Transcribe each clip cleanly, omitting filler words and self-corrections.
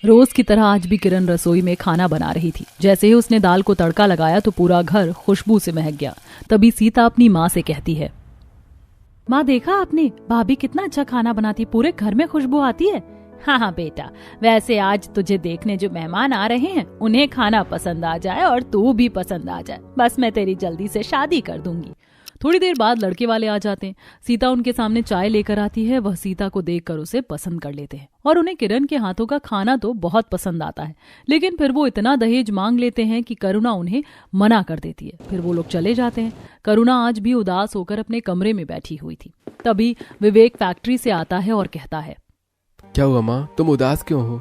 रोज की तरह आज भी किरण रसोई में खाना बना रही थी। जैसे ही उसने दाल को तड़का लगाया तो पूरा घर खुशबू से महक गया। तभी सीता अपनी माँ से कहती है, माँ देखा आपने, भाभी कितना अच्छा खाना बनाती, पूरे घर में खुशबू आती है। हाँ हाँ बेटा, वैसे आज तुझे देखने जो मेहमान आ रहे हैं उन्हें खाना पसंद आ जाए और तू भी पसंद आ जाए, बस मैं तेरी जल्दी से शादी कर दूंगी। थोड़ी देर बाद लड़के वाले आ जाते हैं। सीता उनके सामने चाय लेकर आती है। वह सीता को देखकर उसे पसंद कर लेते हैं और उन्हें किरण के हाथों का खाना तो बहुत पसंद आता है, लेकिन फिर वो इतना दहेज मांग लेते हैं कि करुणा उन्हें मना कर देती है। फिर वो लोग चले जाते हैं। करुणा आज भी उदास होकर अपने कमरे में बैठी हुई थी। तभी विवेक फैक्ट्री से आता है और कहता है, क्या हुआ माँ, तुम उदास क्यों हो?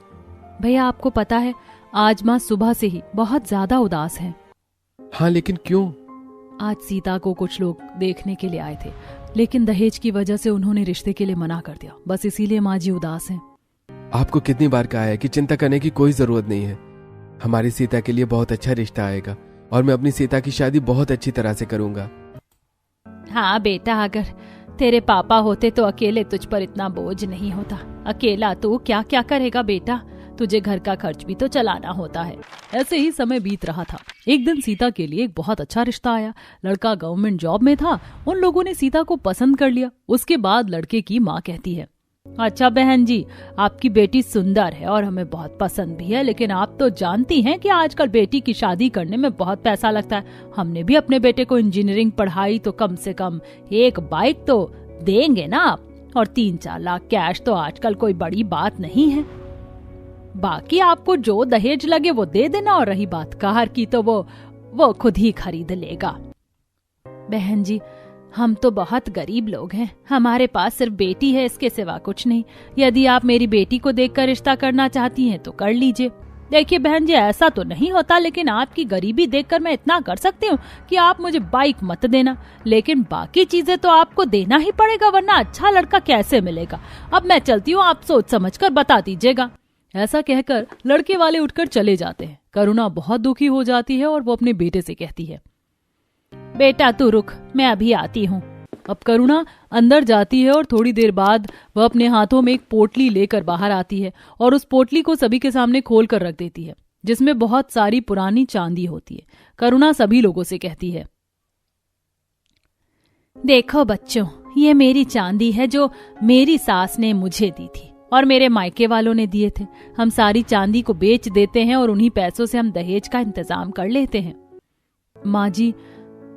भैया आपको पता है आज माँ सुबह से ही बहुत ज्यादा उदास है। हाँ लेकिन क्यों? आज सीता को कुछ लोग देखने के लिए आए थे, लेकिन दहेज की वजह से उन्होंने रिश्ते के लिए मना कर दिया, बस इसीलिए माँ जी उदास हैं। आपको कितनी बार कहा है कि चिंता करने की कोई जरूरत नहीं है। हमारी सीता के लिए बहुत अच्छा रिश्ता आएगा और मैं अपनी सीता की शादी बहुत अच्छी तरह से करूंगा। हाँ बेटा, अगर तेरे पापा होते तो अकेले तुझ पर इतना बोझ नहीं होता। अकेला तू क्या क्या करेगा बेटा, तुझे घर का खर्च भी तो चलाना होता है। ऐसे ही समय बीत रहा था। एक दिन सीता के लिए एक बहुत अच्छा रिश्ता आया। लड़का गवर्नमेंट जॉब में था। उन लोगों ने सीता को पसंद कर लिया। उसके बाद लड़के की माँ कहती है, अच्छा बहन जी, आपकी बेटी सुंदर है और हमें बहुत पसंद भी है, लेकिन आप तो जानती हैं कि आजकल बेटी की शादी करने में बहुत पैसा लगता है। हमने भी अपने बेटे को इंजीनियरिंग पढ़ाई तो कम से कम एक बाइक तो देंगे ना आप, और 3-4 लाख कैश तो आजकल कोई बड़ी बात नहीं है। बाकी आपको जो दहेज लगे वो दे देना, और रही बात कार की तो वो खुद ही खरीद लेगा। बहन जी, हम तो बहुत गरीब लोग हैं, हमारे पास सिर्फ बेटी है, इसके सिवा कुछ नहीं। यदि आप मेरी बेटी को देखकर रिश्ता करना चाहती हैं तो कर लीजिए। देखिए बहन जी, ऐसा तो नहीं होता, लेकिन आपकी गरीबी देखकर मैं इतना कर सकती हूँ कि आप मुझे बाइक मत देना, लेकिन बाकी चीजें तो आपको देना ही पड़ेगा, वरना अच्छा लड़का कैसे मिलेगा। अब मैं चलती हूँ, आप सोच समझकर बता दीजिएगा। ऐसा कहकर लड़के वाले उठकर चले जाते हैं। करुणा बहुत दुखी हो जाती है और वो अपने बेटे से कहती है, बेटा तू रुक, मैं अभी आती हूँ। अब करुणा अंदर जाती है और थोड़ी देर बाद वह अपने हाथों में एक पोटली लेकर बाहर आती है और उस पोटली को सभी के सामने खोल कर रख देती है, जिसमें बहुत सारी पुरानी चांदी होती है। करुणा सभी लोगों से कहती है, देखो बच्चों, ये मेरी चांदी है जो मेरी सास ने मुझे दी थी और मेरे मायके वालों ने दिए थे। हम सारी चांदी को बेच देते हैं और उन्हीं पैसों से हम दहेज का इंतजाम कर लेते हैं। माँ जी,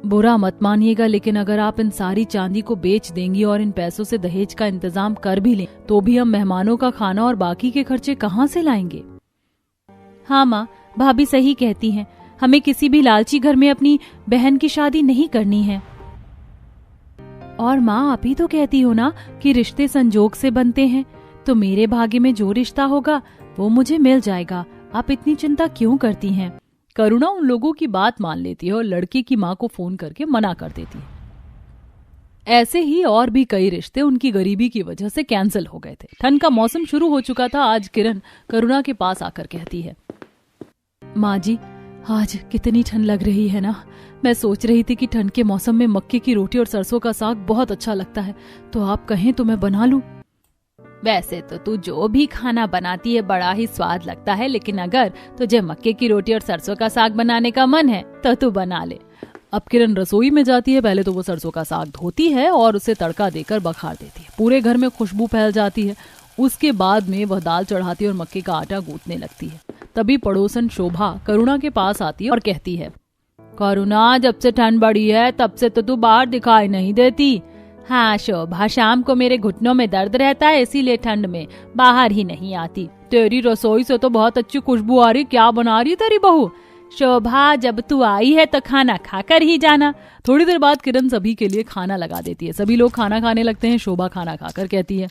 बुरा मत मानिएगा, लेकिन अगर आप इन सारी चांदी को बेच देंगी और इन पैसों से दहेज का इंतजाम कर भी लें तो भी हम मेहमानों का खाना और बाकी के खर्चे कहाँ से लाएंगे? हाँ माँ, भाभी सही कहती हैं, हमें किसी भी लालची घर में अपनी बहन की शादी नहीं करनी है। और माँ, आप ही तो कहती हो ना कि रिश्ते संजोग से बनते हैं, तो मेरे भाग्य में जो रिश्ता होगा वो मुझे मिल जाएगा। आप इतनी चिंता क्यों करती हैं? करुणा उन लोगों की बात मान लेती है और लड़के की माँ को फोन करके मना कर देती है। ऐसे ही और भी कई रिश्ते उनकी गरीबी की वजह से कैंसिल हो गए थे। ठंड का मौसम शुरू हो चुका था। आज किरण करुणा के पास आकर कहती है, माँ जी, आज कितनी ठंड लग रही है ना। मैं सोच रही थी कि ठंड के मौसम में मक्के की रोटी और सरसों का साग बहुत अच्छा लगता है, तो आप कहें तो मैं बना लूं। वैसे तो तू जो भी खाना बनाती है बड़ा ही स्वाद लगता है, लेकिन अगर तुझे मक्के की रोटी और सरसों का साग बनाने का मन है तो तू बना ले। अब किरण रसोई में जाती है। पहले तो वो सरसों का साग धोती है और उसे तड़का देकर बघार देती है। पूरे घर में खुशबू फैल जाती है। उसके बाद में वह दाल चढ़ाती है और मक्के का आटा गूंथने लगती है। तभी पड़ोसन शोभा करुणा के पास आती है और कहती है, करुणा, जब से ठंड बढ़ी है तब से तो तू बाहर दिखाई नहीं देती। हाँ शोभा, शाम को मेरे घुटनों में दर्द रहता है, इसीलिए ठंड में बाहर ही नहीं आती। तेरी रसोई से तो बहुत अच्छी खुशबू आ रही, क्या बना रही तेरी बहू? शोभा, जब तू आई है तो खाना खाकर ही जाना। थोड़ी देर बाद किरण सभी के लिए खाना लगा देती है। सभी लोग खाना खाने लगते हैं। शोभा खाना खाकर कहती है,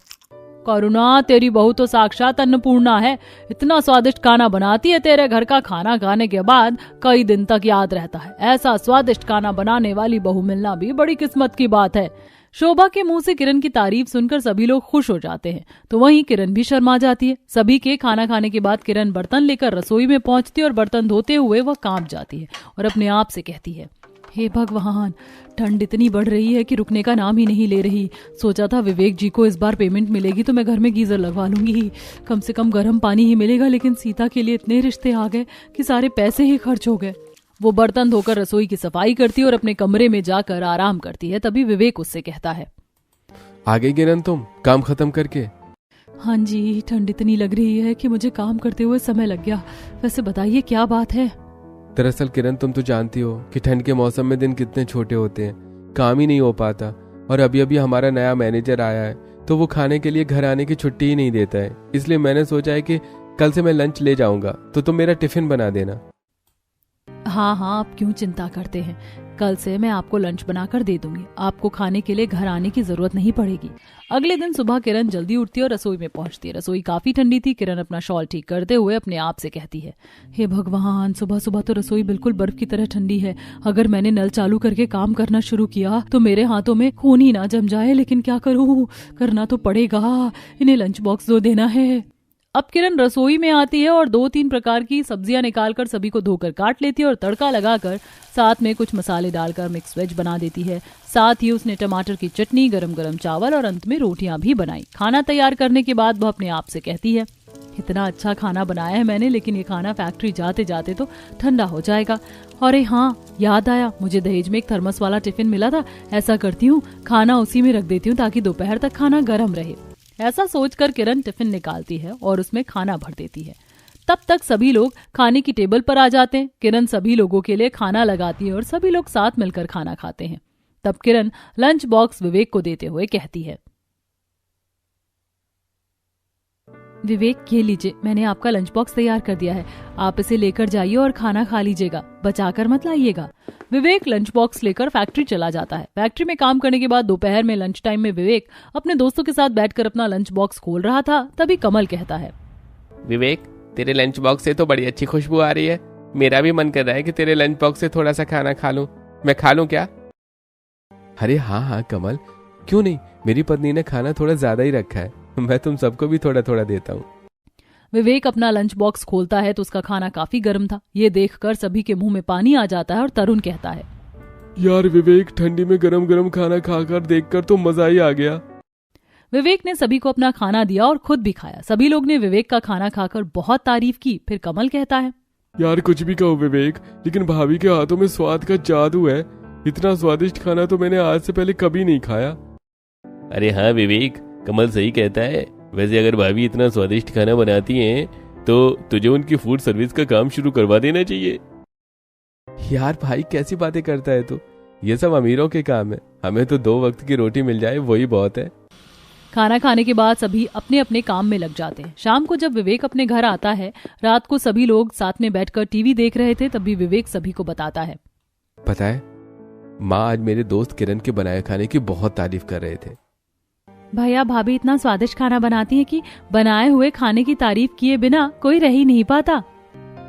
करुणा, तेरी बहू तो साक्षात अन्नपूर्णा है। इतना स्वादिष्ट खाना बनाती है, तेरे घर का खाना खाने के बाद कई दिन तक याद रहता है। ऐसा स्वादिष्ट खाना बनाने वाली बहू मिलना भी बड़ी किस्मत की बात है। शोभा के मुंह से किरण की तारीफ सुनकर सभी लोग खुश हो जाते हैं, तो वहीं किरण भी शर्मा जाती है। सभी के खाना खाने के बाद किरण बर्तन लेकर रसोई में पहुंचती है और बर्तन धोते हुए वह कांप जाती है और अपने आप से कहती है, हे भगवान, ठंड इतनी बढ़ रही है कि रुकने का नाम ही नहीं ले रही। सोचा था विवेक जी को इस बार पेमेंट मिलेगी तो मैं घर में गीजर लगवा लूंगी, कम से कम गर्म पानी ही मिलेगा, लेकिन सीता के लिए इतने रिश्ते आ गए कि सारे पैसे ही खर्च हो गए। वो बर्तन धोकर रसोई की सफाई करती है और अपने कमरे में जाकर आराम करती है। तभी विवेक उससे कहता है, आ गई किरण तुम काम खत्म करके? हाँ जी, ठंड इतनी लग रही है कि मुझे काम करते हुए समय लग गया। वैसे बताइए क्या बात है? दरअसल किरण तुम तो जानती हो कि ठंड के मौसम में दिन कितने छोटे होते हैं, काम ही नहीं हो पाता। और अभी अभी हमारा नया मैनेजर आया है तो वो खाने के लिए घर आने की छुट्टी ही नहीं देता है। इसलिए मैंने सोचा है कि कल से मैं लंच ले जाऊंगा तो तुम मेरा टिफिन बना देना। हाँ हाँ, आप क्यों चिंता करते हैं, कल से मैं आपको लंच बनाकर दे दूंगी। आपको खाने के लिए घर आने की जरूरत नहीं पड़ेगी। अगले दिन सुबह किरण जल्दी उठती है और रसोई में पहुंचती है। रसोई काफी ठंडी थी। किरण अपना शॉल ठीक करते हुए अपने आप से कहती है, हे भगवान, सुबह सुबह तो रसोई बिल्कुल बर्फ की तरह ठंडी है। अगर मैंने नल चालू करके काम करना शुरू किया तो मेरे हाथों में खून ही ना जम जाए, लेकिन क्या करूँ, करना तो पड़ेगा। इन्हें लंच बॉक्स दो देना है। अब किरण रसोई में आती है और 2-3 प्रकार की सब्जियां निकालकर सभी को धोकर काट लेती है और तड़का लगाकर साथ में कुछ मसाले डालकर मिक्स वेज बना देती है। साथ ही उसने टमाटर की चटनी, गरम गरम चावल और अंत में रोटियां भी बनाई। खाना तैयार करने के बाद वह अपने आप से कहती है, इतना अच्छा खाना बनाया है मैंने, लेकिन ये खाना फैक्ट्री जाते जाते तो ठंडा हो जाएगा। अरे हाँ, याद आया, मुझे दहेज में एक थर्मस वाला टिफिन मिला था। ऐसा करती हूँ, खाना उसी में रख देती हूँ ताकि दोपहर तक खाना गर्म रहे। ऐसा सोचकर किरण टिफिन निकालती है और उसमें खाना भर देती है। तब तक सभी लोग खाने की टेबल पर आ जाते हैं। किरण सभी लोगों के लिए खाना लगाती है और सभी लोग साथ मिलकर खाना खाते हैं। तब किरण लंच बॉक्स विवेक को देते हुए कहती है, विवेक, ये लीजिए, मैंने आपका लंच बॉक्स तैयार कर दिया है। आप इसे लेकर जाइए और खाना खा लीजिएगा, बचाकर मत लाइएगा। विवेक लंच बॉक्स लेकर फैक्ट्री चला जाता है। फैक्ट्री में काम करने के बाद दोपहर में लंच टाइम में विवेक अपने दोस्तों के साथ बैठकर अपना लंच बॉक्स खोल रहा था। तभी कमल कहता है, विवेक, तेरे लंच बॉक्स से तो बड़ी अच्छी खुशबू आ रही है। मेरा भी मन कर रहा है कि तेरे लंच बॉक्स से थोड़ा सा खाना खा लूं। मैं खा लूं क्या? अरे हाँ हाँ कमल, क्यों नहीं, मेरी पत्नी ने खाना थोड़ा ज्यादा ही रखा है, मैं तुम सबको भी थोड़ा थोड़ा देता हूँ। विवेक अपना लंच बॉक्स खोलता है तो उसका खाना काफी गर्म था। ये देखकर सभी के मुंह में पानी आ जाता है और तरुण कहता है, यार विवेक, ठंडी में गरम गरम खाना खाकर देखकर तो मजा ही आ गया। विवेक ने सभी को अपना खाना दिया और खुद भी खाया। सभी लोग ने विवेक का खाना खाकर बहुत तारीफ की। फिर कमल कहता है, यार कुछ भी कहो विवेक, लेकिन भाभी के हाथों में स्वाद का जादू है। इतना स्वादिष्ट खाना तो मैंने आज से पहले कभी नहीं खाया। अरे हाँ विवेक, कमल सही कहता है। वैसे अगर भाभी इतना स्वादिष्ट खाना बनाती हैं तो तुझे उनकी फूड सर्विस का काम शुरू करवा देना चाहिए। यार भाई, कैसी बातें करता है तू, ये सब अमीरों के काम है, हमें तो 2 वक्त की रोटी मिल जाए वही बहुत है। खाना खाने के बाद सभी अपने अपने काम में लग जाते हैं। शाम को जब विवेक अपने घर आता है, रात को सभी लोग साथ में बैठकर टीवी देख रहे थे, तभी विवेक सभी को बताता है, पता है, माँ आज मेरे दोस्त किरण के बनाए खाने की बहुत तारीफ कर रहे थे। भैया, भाभी इतना स्वादिष्ट खाना बनाती है कि बनाए हुए खाने की तारीफ किए बिना कोई रह ही नहीं पाता।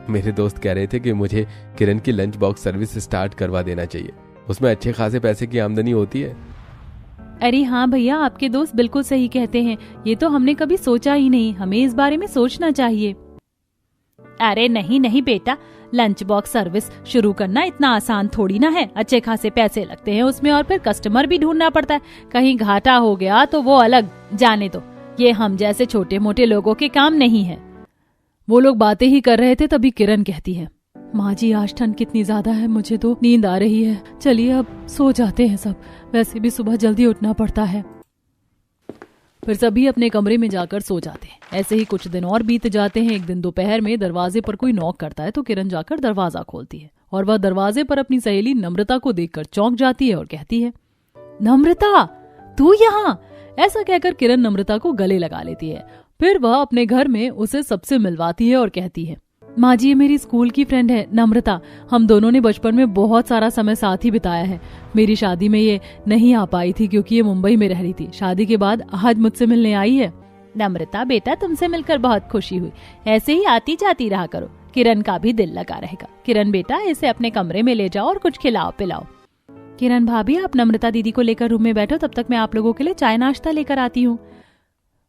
मेरे दोस्त कह रहे थे कि मुझे किरण की लंच बॉक्स सर्विस स्टार्ट करवा देना चाहिए, उसमें अच्छे खासे पैसे की आमदनी होती है। अरे हाँ भैया, आपके दोस्त बिल्कुल सही कहते हैं। ये तो हमने कभी सोचा ही नहीं, हमें इस बारे में सोचना चाहिए। अरे नहीं नहीं बेटा, लंच बॉक्स सर्विस शुरू करना इतना आसान थोड़ी ना है। अच्छे खासे पैसे लगते हैं उसमें और फिर कस्टमर भी ढूंढना पड़ता है। कहीं घाटा हो गया तो वो अलग, जाने दो, ये हम जैसे छोटे मोटे लोगों के काम नहीं है। वो लोग बातें ही कर रहे थे, तभी किरण कहती है, माँ जी आज ठंड कितनी ज्यादा है, मुझे तो नींद आ रही है। चलिए अब सो जाते हैं सब, वैसे भी सुबह जल्दी उठना पड़ता है। फिर सभी अपने कमरे में जाकर सो जाते हैं। ऐसे ही कुछ दिन और बीत जाते हैं। एक दिन दोपहर में दरवाजे पर कोई नॉक करता है तो किरण जाकर दरवाजा खोलती है और वह दरवाजे पर अपनी सहेली नम्रता को देखकर चौंक जाती है और कहती है, नम्रता, तू यहाँ? ऐसा कहकर किरण नम्रता को गले लगा लेती है। फिर वह अपने घर में उसे सबसे मिलवाती है और कहती है, माँ जी, ये मेरी स्कूल की फ्रेंड है नम्रता। हम दोनों ने बचपन में बहुत सारा समय साथ ही बिताया है। मेरी शादी में ये नहीं आ पाई थी क्योंकि ये मुंबई में रह रही थी। शादी के बाद आज मुझसे मिलने आई है। नम्रता बेटा, तुमसे मिलकर बहुत खुशी हुई। ऐसे ही आती जाती रहा करो, किरण का भी दिल लगा रहेगा। किरण बेटा, इसे अपने कमरे में ले जाओ और कुछ खिलाओ पिलाओ। किरण भाभी, आप नम्रता दीदी को लेकर रूम में बैठो, तब तक मैं आप लोगों के लिए चाय नाश्ता लेकर आती हूँ।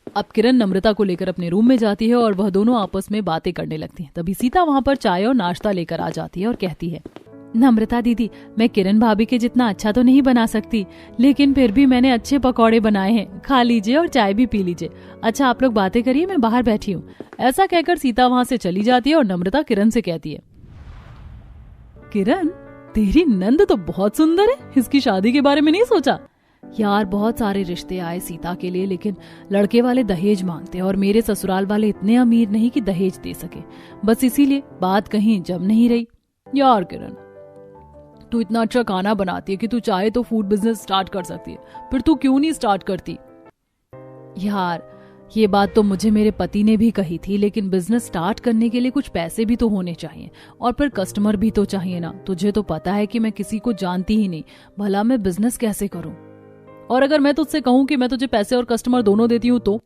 अब किरण नम्रता को लेकर अपने रूम में जाती है और वह दोनों आपस में बातें करने लगती हैं। तभी सीता वहां पर चाय और नाश्ता लेकर आ जाती है और कहती है, नम्रता दीदी, मैं किरण भाभी के जितना अच्छा तो नहीं बना सकती, लेकिन फिर भी मैंने अच्छे पकौड़े बनाए हैं, खा लीजिए और चाय भी पी लीजिए। अच्छा आप लोग बातें करिए, मैं बाहर बैठी हूँ। ऐसा कहकर सीता वहाँ से चली जाती है और नम्रता किरण से कहती है, किरण तेरी नंद तो बहुत सुंदर है, इसकी शादी के बारे में नहीं सोचा? यार बहुत सारे रिश्ते आए सीता के लिए, लेकिन लड़के वाले दहेज मांगते और मेरे ससुराल वाले इतने अमीर नहीं कि दहेज दे सके, बस इसीलिए बात कहीं जम नहीं रही। यार किरण, तू इतना अच्छा खाना बनाती है कि तू चाहे तो फूड बिजनेस स्टार्ट कर सकती है, फिर तू क्यों नहीं स्टार्ट करती? यार ये बात तो मुझे मेरे पति ने भी कही थी, लेकिन बिजनेस स्टार्ट करने के लिए कुछ पैसे भी तो होने चाहिए और फिर कस्टमर भी तो चाहिए ना। तुझे तो पता है कि मैं किसी को जानती ही नहीं, भला मैं बिजनेस कैसे करूं? और अगर मैं तुझसे कहूं कि मैं तुझे पैसे और कस्टमर दोनों देती हूं तो?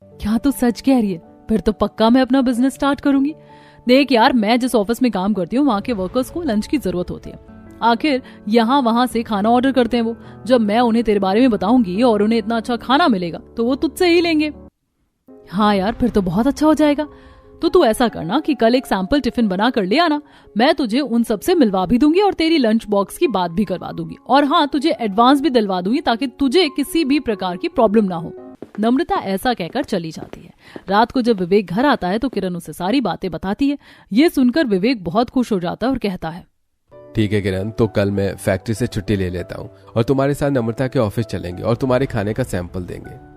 क्या तू सच कह रही है? फिर तो पक्का मैं अपना बिजनेस स्टार्ट करूंगी। देख यार, मैं जिस ऑफिस में काम करती हूँ वहां के वर्कर्स को लंच की जरूरत होती है। आखिर यहाँ वहां से खाना ऑर्डर करते हैं वो। जब मैं उन्हें तेरे बारे में बताऊंगी और उन्हें इतना अच्छा खाना मिलेगा तो वो तुझसे ही लेंगे। हाँ यार, फिर तो बहुत अच्छा हो जाएगा। तो तू ऐसा करना कि कल एक सैंपल टिफिन बना कर ले आना, मैं तुझे उन सब से मिलवा भी दूंगी और तेरी लंच बॉक्स की बात भी करवा दूंगी, और हाँ तुझे एडवांस भी दिलवा दूंगी ताकि तुझे किसी भी प्रकार की प्रॉब्लम ना हो। नम्रता ऐसा कहकर चली जाती है। रात को जब विवेक घर आता है तो किरण उसे सारी बातें बताती है। ये सुनकर विवेक बहुत खुश हो जाता है और कहता है, ठीक है किरण, तो कल मैं फैक्ट्री से छुट्टी ले लेता हूँ और तुम्हारे साथ नम्रता के ऑफिस चलेंगे और तुम्हारे खाने का सैंपल देंगे।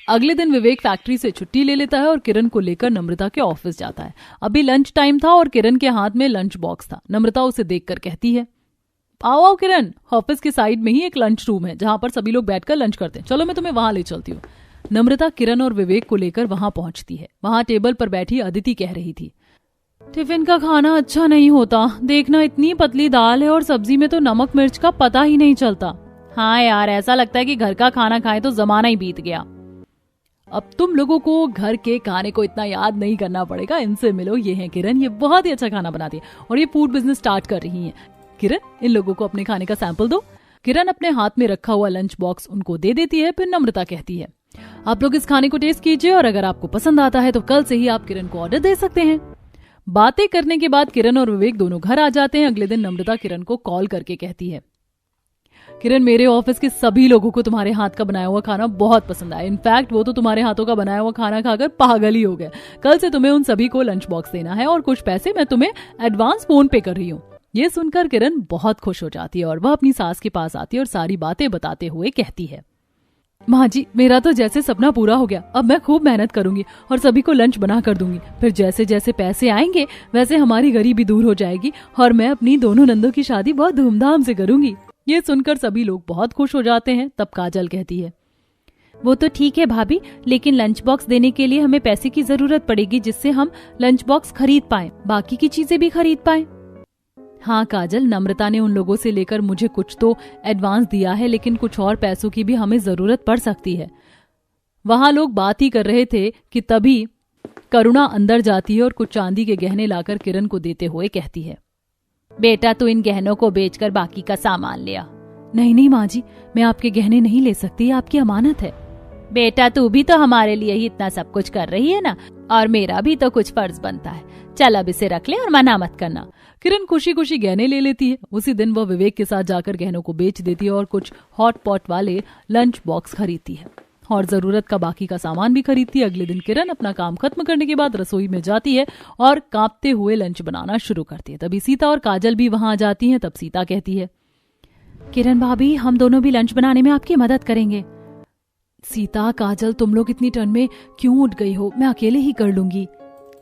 अगले दिन विवेक फैक्ट्री से छुट्टी ले लेता है और किरण को लेकर नम्रता के ऑफिस जाता है। अभी लंच टाइम था और किरण के हाथ में लंच बॉक्स था। नम्रता उसे देखकर कहती है, आओ आओ किरण, ऑफिस के साइड में ही एक लंच रूम है जहां पर सभी लोग बैठकर लंच करते हैं, चलो मैं तुम्हें वहां ले चलती हूँ। नम्रता किरण और विवेक को लेकर वहां पहुंचती है। वहां टेबल पर बैठी अदिति कह रही थी, टिफिन का खाना अच्छा नहीं होता, देखना इतनी पतली दाल है और सब्जी में तो नमक मिर्च का पता ही नहीं चलता। हाँ यार, ऐसा लगता है कि घर का खाना खाए तो जमाना ही बीत गया। अब तुम लोगों को घर के खाने को इतना याद नहीं करना पड़ेगा, इनसे मिलो, ये है किरण, ये बहुत ही अच्छा खाना बनाती है और ये फूड बिजनेस स्टार्ट कर रही है। किरण, इन लोगों को अपने खाने का सैंपल दो। किरण अपने हाथ में रखा हुआ लंच बॉक्स उनको दे देती है। फिर नम्रता कहती है, आप लोग इस खाने को टेस्ट कीजिए और अगर आपको पसंद आता है तो कल से ही आप किरण को ऑर्डर दे सकते हैं। बातें करने के बाद किरण और विवेक दोनों घर आ जाते हैं। अगले दिन नम्रता किरण को कॉल करके कहती है, किरण मेरे ऑफिस के सभी लोगों को तुम्हारे हाथ का बनाया हुआ खाना बहुत पसंद आया। इनफैक्ट वो तो तुम्हारे हाथों का बनाया हुआ खाना खाकर पागल ही हो गए। कल से तुम्हें उन सभी को लंच बॉक्स देना है और कुछ पैसे मैं तुम्हें एडवांस फोन पे कर रही हूँ। ये सुनकर किरण बहुत खुश हो जाती है और वह अपनी सास के पास आती है और सारी बातें बताते हुए कहती है, माँ जी, मेरा तो जैसे सपना पूरा हो गया। अब मैं खूब मेहनत करूंगी और सभी को लंच बना कर दूंगी। फिर जैसे जैसे पैसे आएंगे वैसे हमारी गरीबी दूर हो जाएगी और मैं अपनी दोनों नंदों की शादी बहुत धूमधाम से करूंगी। ये सुनकर सभी लोग बहुत खुश हो जाते हैं। तब काजल कहती है, वो तो ठीक है भाभी, लेकिन लंच बॉक्स देने के लिए हमें पैसे की जरूरत पड़ेगी जिससे हम लंच बॉक्स खरीद पाएं, बाकी की चीजें भी खरीद पाएं। हाँ काजल, नम्रता ने उन लोगों से लेकर मुझे कुछ तो एडवांस दिया है, लेकिन कुछ और पैसों की भी हमें जरूरत पड़ सकती है। वहां लोग बात ही कर रहे थे कि तभी करुणा अंदर जाती है और कुछ चांदी के गहने लाकर किरण को देते हुए कहती है, बेटा तू इन गहनों को बेचकर बाकी का सामान ले आ। नहीं नहीं माँ जी, मैं आपके गहने नहीं ले सकती, आपकी अमानत है। बेटा तू भी तो हमारे लिए ही इतना सब कुछ कर रही है ना, और मेरा भी तो कुछ फर्ज बनता है। चल अब इसे रख ले और मना मत करना। किरण खुशी खुशी गहने ले लेती है। उसी दिन वह विवेक के साथ जाकर गहनों को बेच देती है और कुछ हॉट पॉट वाले लंच बॉक्स खरीदती है और जरूरत का बाकी का सामान भी खरीदती है। अगले दिन किरण अपना काम खत्म करने के बाद रसोई में जाती है और कांपते हुए लंच बनाना शुरू करती है। तभी सीता और काजल भी वहां आ जाती हैं। तब सीता कहती है, किरण भाभी, हम दोनों भी लंच बनाने में आपकी मदद करेंगे। सीता, काजल, तुम लोग इतनी ठंड में क्यों उठ गई हो? मैं अकेले ही कर लूंगी।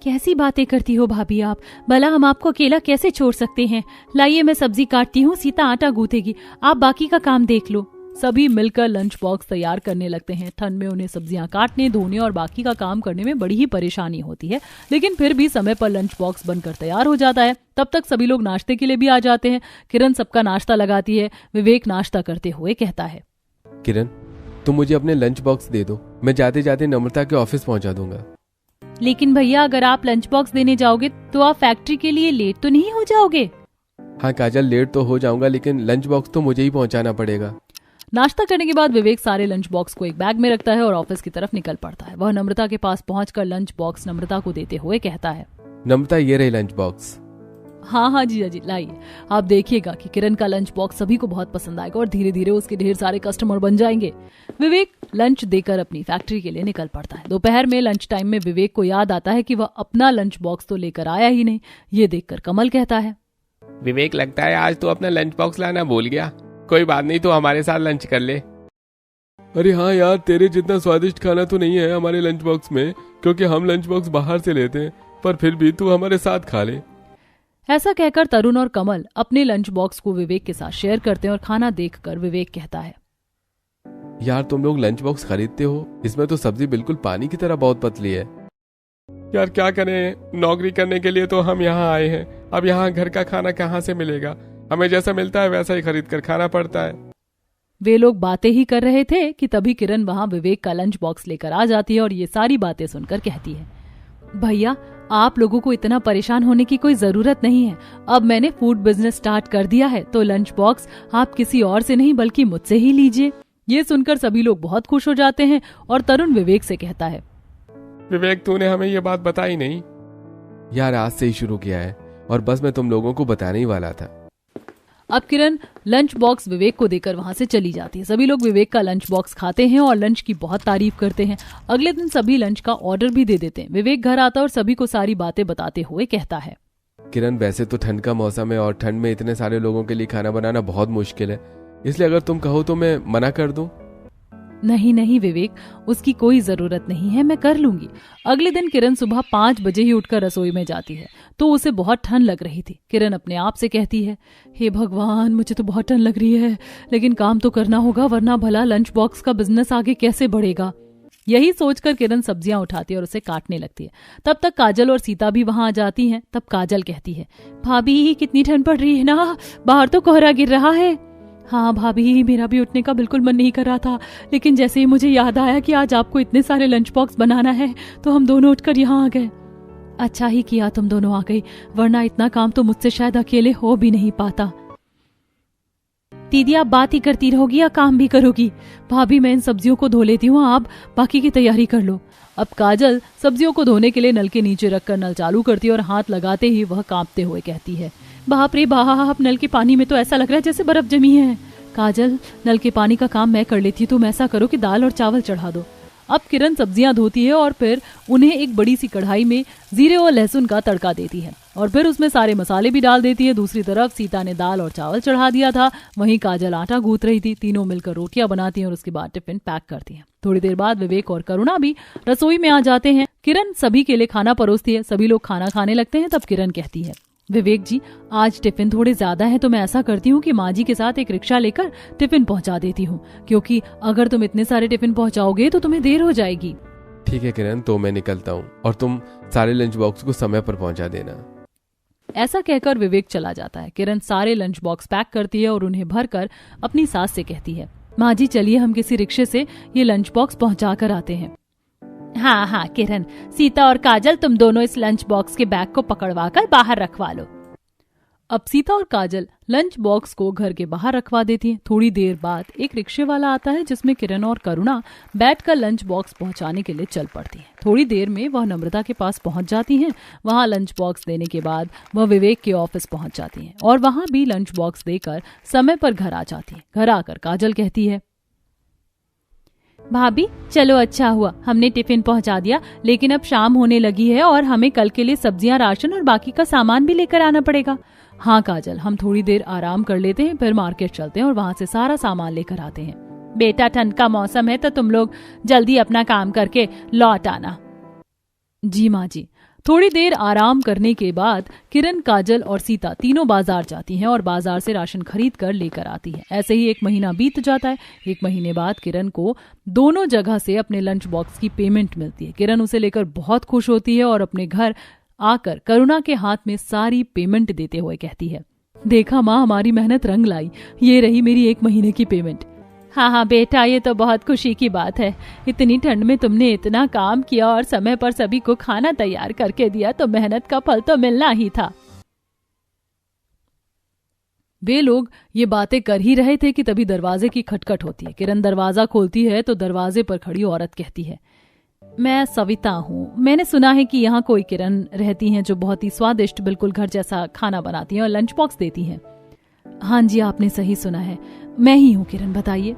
कैसी बातें करती हो भाभी आप, भला हम आपको अकेला कैसे छोड़ सकते हैं? लाइए मैं सब्जी काटती हूँ, सीता आटा गूंथेगी, आप बाकी का काम देख लो। सभी मिलकर लंच बॉक्स तैयार करने लगते हैं। ठंड में उन्हें सब्जियां काटने, धोने और बाकी का काम करने में बड़ी ही परेशानी होती है, लेकिन फिर भी समय पर लंच बॉक्स बनकर तैयार हो जाता है। तब तक सभी लोग नाश्ते के लिए भी आ जाते हैं। किरण सबका नाश्ता लगाती है। विवेक नाश्ता करते हुए कहता है, किरण तुम मुझे अपने लंच बॉक्स दे दो, मैं जाते जाते नम्रता के ऑफिस पहुंचा दूंगा। लेकिन भैया, अगर आप लंच बॉक्स देने जाओगे तो आप फैक्ट्री के लिए लेट तो नहीं हो जाओगे? हाँ काजल, लेट तो हो जाऊंगा, लेकिन लंच बॉक्स तो मुझे ही पहुंचाना पड़ेगा। नाश्ता करने के बाद विवेक सारे लंच बॉक्स को एक बैग में रखता है और ऑफिस की तरफ निकल पड़ता है। वह नम्रता के पास पहुंचकर लंच बॉक्स नम्रता को देते हुए कहता है, नम्रता ये रही लंच बॉक्स। हाँ हाँ जीजा जी लाइए। आप देखिएगा कि किरण का लंच बॉक्स सभी को बहुत पसंद आएगा और धीरे धीरे उसके ढेर सारे कस्टमर बन जाएंगे। विवेक लंच देकर अपनी फैक्ट्री के लिए निकल पड़ता है। दोपहर में लंच टाइम में विवेक को याद आता है कि वह अपना लंच बॉक्स तो लेकर आया ही नहीं। ये देखकर कमल कहता है, विवेक लगता है आज तो अपना लंच बॉक्स लाना भूल गया। कोई बात नहीं, तो हमारे साथ लंच कर ले। अरे हाँ यार, तेरे जितना स्वादिष्ट खाना तो नहीं है हमारे लंच बॉक्स में, क्योंकि हम लंच बॉक्स बाहर से लेते हैं, पर फिर भी तू हमारे साथ खा ले। ऐसा कहकर तरुण और कमल अपने लंच बॉक्स को विवेक के साथ शेयर करते हैं और खाना देखकर विवेक कहता है, यार तुम लोग लंच बॉक्स खरीदते हो, इसमें तो सब्जी बिल्कुल पानी की तरह बहुत पतली है। यार क्या करें, नौकरी करने के लिए तो हम यहाँ आए हैं। अब यहाँ घर का खाना कहाँ से मिलेगा? हमें जैसा मिलता है वैसा ही खरीद कर खाना पड़ता है। वे लोग बातें ही कर रहे थे कि तभी किरण वहां विवेक का लंच बॉक्स लेकर आ जाती है और ये सारी बातें सुनकर कहती है, भैया आप लोगों को इतना परेशान होने की कोई जरूरत नहीं है। अब मैंने फूड बिजनेस स्टार्ट कर दिया है, तो लंच बॉक्स आप किसी और से नहीं बल्कि मुझसे ही लीजिए। ये सुनकर सभी लोग बहुत खुश हो जाते हैं और तरुण विवेक से कहता है, विवेक तूने हमें ये बात बताई नहीं। यार आज से ही शुरू किया है और बस मैं तुम लोगों को बताने ही वाला था। अब किरण लंच बॉक्स विवेक को देकर वहां से चली जाती है। सभी लोग विवेक का लंच बॉक्स खाते हैं और लंच की बहुत तारीफ करते हैं। अगले दिन सभी लंच का ऑर्डर भी दे देते हैं। विवेक घर आता है और सभी को सारी बातें बताते हुए कहता है, किरण वैसे तो ठंड का मौसम है और ठंड में इतने सारे लोगों के लिए खाना बनाना बहुत मुश्किल है, इसलिए अगर तुम कहो तो मैं मना कर दूं। नहीं नहीं विवेक, उसकी कोई जरूरत नहीं है, मैं कर लूंगी। अगले दिन किरण सुबह 5 बजे ही उठकर रसोई में जाती है तो उसे बहुत ठंड लग रही थी। किरण अपने आप से कहती है, हे भगवान मुझे तो बहुत ठंड लग रही है, लेकिन काम तो करना होगा वरना भला लंच बॉक्स का बिजनेस आगे कैसे बढ़ेगा। यही सोचकर किरण सब्जियां उठाती है और उसे काटने लगती है। तब तक काजल और सीता भी वहां आ जाती हैं। तब काजल कहती है, भाभी कितनी ठंड पड़ रही है ना, बाहर तो कोहरा गिर रहा है। हाँ भाभी, मेरा भी उठने का बिल्कुल मन नहीं कर रहा था, लेकिन जैसे ही मुझे याद आया कि आज आपको इतने सारे लंच बॉक्स बनाना है तो हम दोनों उठकर यहाँ आ गए। अच्छा ही किया तुम दोनों आ गई, वरना इतना काम तो मुझसे शायद अकेले हो भी नहीं पाता। दीदी आप बात ही करती रहोगी या काम भी करोगी? भाभी मैं इन सब्जियों को धो लेती हूँ, आप बाकी की तैयारी कर लो। अब काजल सब्जियों को धोने के लिए नल के नीचे रखकर नल चालू करती है और हाथ लगाते ही वह कांपते हुए कहती है, बाप रे बाप, नल के पानी में तो ऐसा लग रहा है जैसे बर्फ जमी है। काजल नल के पानी का काम मैं कर लेती हूँ, तुम ऐसा करो कि दाल और चावल चढ़ा दो। अब किरण सब्जियां धोती है और फिर उन्हें एक बड़ी सी कढ़ाई में जीरे और लहसुन का तड़का देती है और फिर उसमें सारे मसाले भी डाल देती है। दूसरी तरफ सीता ने दाल और चावल चढ़ा दिया था, वहीं काजल आटा गूंथ रही थी। तीनों मिलकर रोटियां बनाती हैं और उसके बाद टिफिन पैक करती हैं। थोड़ी देर बाद विवेक और करुणा भी रसोई में आ जाते हैं। किरण सभी के लिए खाना परोसती है। सभी लोग खाना खाने लगते हैं। तब किरण कहती है, विवेक जी आज टिफिन थोड़े ज्यादा है तो मैं ऐसा करती हूँ कि माँ जी के साथ एक रिक्शा लेकर टिफिन पहुँचा देती हूँ, क्योंकि अगर तुम इतने सारे टिफिन पहुँचाओगे तो तुम्हें देर हो जाएगी। ठीक है किरण, तो मैं निकलता हूँ और तुम सारे लंच बॉक्स को समय पर पहुँचा देना। ऐसा कहकर विवेक चला जाता है। किरण सारे लंच बॉक्स पैक करती है और उन्हें भरकर अपनी सास से कहती है, माँ जी चलिए हम किसी रिक्शे से ये लंच बॉक्स पहुँचा कर आते हैं। हाँ हाँ किरण, सीता और काजल तुम दोनों इस लंच बॉक्स के बैग को पकड़वा कर बाहर रखवा लो। अब सीता और काजल लंच बॉक्स को घर के बाहर रखवा देती हैं। थोड़ी देर बाद एक रिक्शे वाला आता है जिसमें किरण और करुणा बैठकर लंच बॉक्स पहुंचाने के लिए चल पड़ती हैं। थोड़ी देर में वह नम्रता के पास पहुंच जाती हैं। वहां लंच बॉक्स देने के बाद वह विवेक के ऑफिस पहुंच जाती हैं और वहां भी लंच बॉक्स देकर समय पर घर आ जाती हैं। घर आकर काजल कहती है, भाभी चलो अच्छा हुआ हमने टिफिन पहुंचा दिया, लेकिन अब शाम होने लगी है और हमें कल के लिए सब्जियां, राशन और बाकी का सामान भी लेकर आना पड़ेगा। हाँ काजल, हम थोड़ी देर आराम कर लेते हैं, फिर मार्केट चलते हैं और वहां से सारा सामान लेकर आते हैं। बेटा ठंड का मौसम है तो तुम लोग जल्दी अपना काम करके लौट आना। जी माँ जी। थोड़ी देर आराम करने के बाद किरण, काजल और सीता तीनों बाजार जाती हैं और बाजार से राशन खरीद कर लेकर आती हैं। ऐसे ही 1 महीना बीत जाता है। 1 महीने बाद किरण को दोनों जगह से अपने लंच बॉक्स की पेमेंट मिलती है। किरण उसे लेकर बहुत खुश होती है और अपने घर आकर करुणा के हाथ में सारी पेमेंट देते हुए कहती है, देखा माँ हमारी मेहनत रंग लाई, ये रही मेरी 1 महीने की पेमेंट। हाँ हाँ बेटा, ये तो बहुत खुशी की बात है। इतनी ठंड में तुमने इतना काम किया और समय पर सभी को खाना तैयार करके दिया, तो मेहनत का फल तो मिलना ही था। वे लोग ये बातें कर ही रहे थे कि तभी दरवाजे की खटखट होती है। किरण दरवाजा खोलती है तो दरवाजे पर खड़ी औरत कहती है, मैं सविता हूँ। मैंने सुना है कि यहाँ कोई किरण रहती हैं जो बहुत ही स्वादिष्ट, बिल्कुल घर जैसा खाना बनाती हैं और लंच बॉक्स देती हैं। हाँ जी, आपने सही सुना है, मैं ही हूँ किरण, बताइए।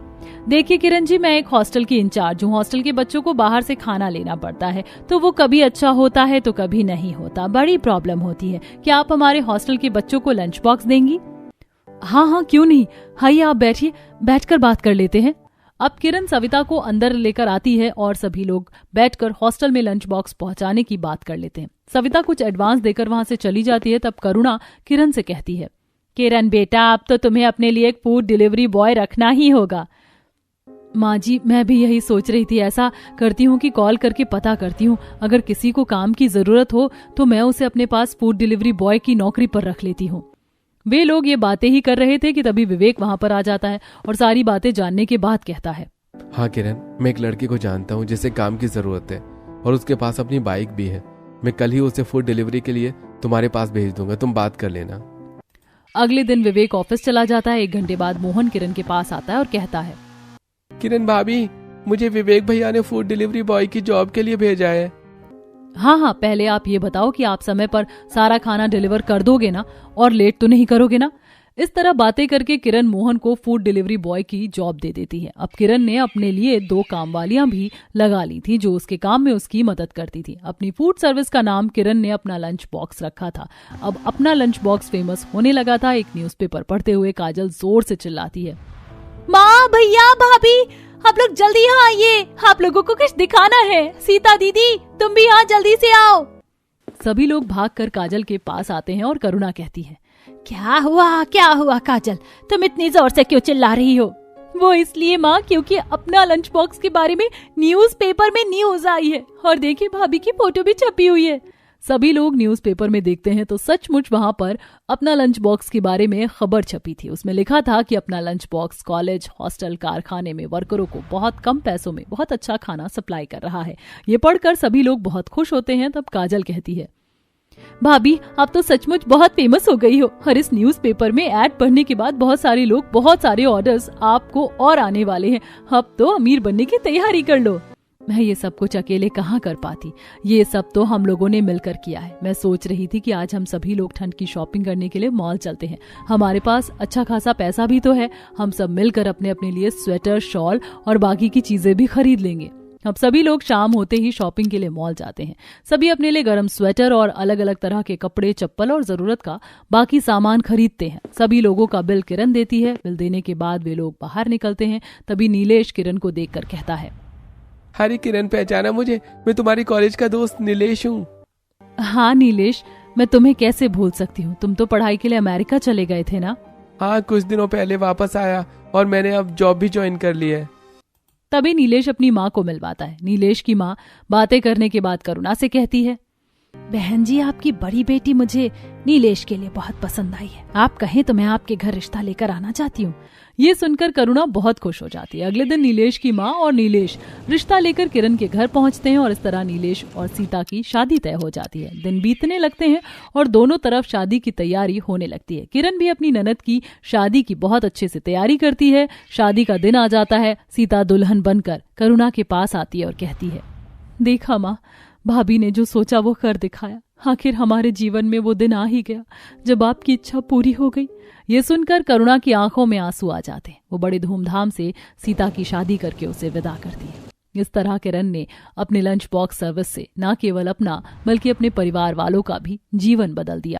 देखिए किरण जी, मैं एक हॉस्टल की इंचार्ज हूँ। हॉस्टल के बच्चों को बाहर से खाना लेना पड़ता है, तो वो कभी अच्छा होता है तो कभी नहीं होता, बड़ी प्रॉब्लम होती है। क्या आप हमारे हॉस्टल के बच्चों को लंच बॉक्स देंगी? हाँ, क्यों नहीं, आइए आप बैठिए, बैठकर बात कर लेते हैं। अब किरण सविता को अंदर लेकर आती है और सभी लोग बैठकर हॉस्टल में लंच बॉक्स पहुंचाने की बात कर लेते हैं। सविता कुछ एडवांस देकर वहां से चली जाती है। तब करुणा किरण से कहती है, किरण बेटा, अब तो तुम्हें अपने लिए एक फूड डिलीवरी बॉय रखना ही होगा। माँ जी, मैं भी यही सोच रही थी। ऐसा करती हूँ कि कॉल करके पता करती हूँ, अगर किसी को काम की जरूरत हो तो मैं उसे अपने पास फूड डिलीवरी बॉय की नौकरी पर रख लेती हूँ। वे लोग ये बातें ही कर रहे थे कि तभी विवेक वहां पर आ जाता है और सारी बातें जानने के बाद कहता है, हाँ किरण, मैं एक लड़के को जानता हूँ जिसे काम की जरूरत है और उसके पास अपनी बाइक भी है। मैं कल ही उसे फूड डिलीवरी के लिए तुम्हारे पास भेज दूंगा, तुम बात कर लेना। अगले दिन विवेक ऑफिस चला जाता है। 1 घंटे बाद मोहन किरण के पास आता है और कहता है, किरण भाभी, मुझे विवेक भैया ने फूड डिलीवरी बॉय की जॉब के लिए भेजा है। हाँ, पहले आप ये बताओ कि आप समय पर सारा खाना डिलीवर कर दोगे ना, और लेट तो नहीं करोगे ना। इस तरह बातें करके किरण मोहन को फूड डिलीवरी बॉय की जॉब दे देती है। अब किरण ने अपने लिए 2 कामवालियां भी लगा ली थी जो उसके काम में उसकी मदद करती थी। अपनी फूड सर्विस का नाम किरण ने अपना लंच बॉक्स रखा था। अब अपना लंच बॉक्स फेमस होने लगा था। एक न्यूज़पेपर पढ़ते हुए काजल जोर से चिल्लाती है, माँ, भैया, भाभी, आप लोग जल्दी यहाँ आइए, आप लोगों को कुछ दिखाना है। सीता दीदी, तुम भी यहाँ जल्दी से आओ। सभी लोग भागकर काजल के पास आते हैं और करुणा कहती है, क्या हुआ काजल, तुम इतनी जोर से क्यों चिल्ला रही हो? वो इसलिए माँ, क्योंकि अपना लंच बॉक्स के बारे में न्यूज़पेपर में न्यूज आई है और देखिए भाभी की फोटो भी छपी हुई है। सभी लोग न्यूज़पेपर में देखते हैं तो सचमुच वहां पर अपना लंच बॉक्स के बारे में खबर छपी थी। उसमें लिखा था कि अपना लंच बॉक्स कॉलेज, हॉस्टल, कारखाने में वर्करों को बहुत कम पैसों में बहुत अच्छा खाना सप्लाई कर रहा है। ये पढ़कर सभी लोग बहुत खुश होते हैं। तब काजल कहती है, भाभी, आप तो सचमुच बहुत फेमस हो गई हो और इस न्यूज़पेपर में ऐड पढ़ने के बाद बहुत सारे लोग, बहुत सारे ऑर्डर्स आपको और आने वाले हैं। अब तो अमीर बनने की तैयारी कर लो। मैं ये सब कुछ अकेले कहाँ कर पाती, ये सब तो हम लोगों ने मिलकर किया है। मैं सोच रही थी कि आज हम सभी लोग ठंड की शॉपिंग करने के लिए मॉल चलते हैं। हमारे पास अच्छा खासा पैसा भी तो है, हम सब मिलकर अपने अपने लिए स्वेटर, शॉल और बाकी की चीजें भी खरीद लेंगे। अब सभी लोग शाम होते ही शॉपिंग के लिए मॉल जाते हैं। सभी अपने लिए गर्म स्वेटर और अलग अलग तरह के कपड़े, चप्पल और जरूरत का बाकी सामान खरीदते हैं। सभी लोगों का बिल किरण देती है। बिल देने के बाद वे लोग बाहर निकलते हैं। तभी नीलेश किरण को देखकर कहता है, हरी किरण, पहचाना मुझे? मैं तुम्हारी कॉलेज का दोस्त नीलेश हूँ। हाँ नीलेश, मैं तुम्हें कैसे भूल सकती हूँ, तुम तो पढ़ाई के लिए अमेरिका चले गए थे ना? हाँ, कुछ दिनों पहले वापस आया और मैंने अब जॉब भी ज्वाइन कर ली है। तभी नीलेश अपनी माँ को मिलवाता है। नीलेश की माँ बातें करने के बाद करुणा से कहती है, बहन जी, आपकी बड़ी बेटी मुझे नीलेश के लिए बहुत पसंद आई है। आप कहें तो मैं आपके घर रिश्ता लेकर आना चाहती हूँ। ये सुनकर करुणा बहुत खुश हो जाती है। अगले दिन नीलेश की माँ और नीलेश रिश्ता लेकर किरण के घर पहुंचते हैं और इस तरह नीलेश और सीता की शादी तय हो जाती है। दिन बीतने लगते हैं और दोनों तरफ शादी की तैयारी होने लगती है। किरण भी अपनी ननद की शादी की बहुत अच्छे से तैयारी करती है। शादी का दिन आ जाता है। सीता दुल्हन बनकर करुणा के पास आती है और कहती है, देखा माँ, भाभी ने जो सोचा वो कर दिखाया। आखिर हमारे जीवन में वो दिन आ ही गया जब आपकी इच्छा पूरी हो गई। ये सुनकर करुणा की आंखों में आंसू आ जाते हैं। वो बड़े धूमधाम से सीता की शादी करके उसे विदा करती है। इस तरह किरण ने अपने लंच बॉक्स सर्विस से न केवल अपना बल्कि अपने परिवार वालों का भी जीवन बदल दिया।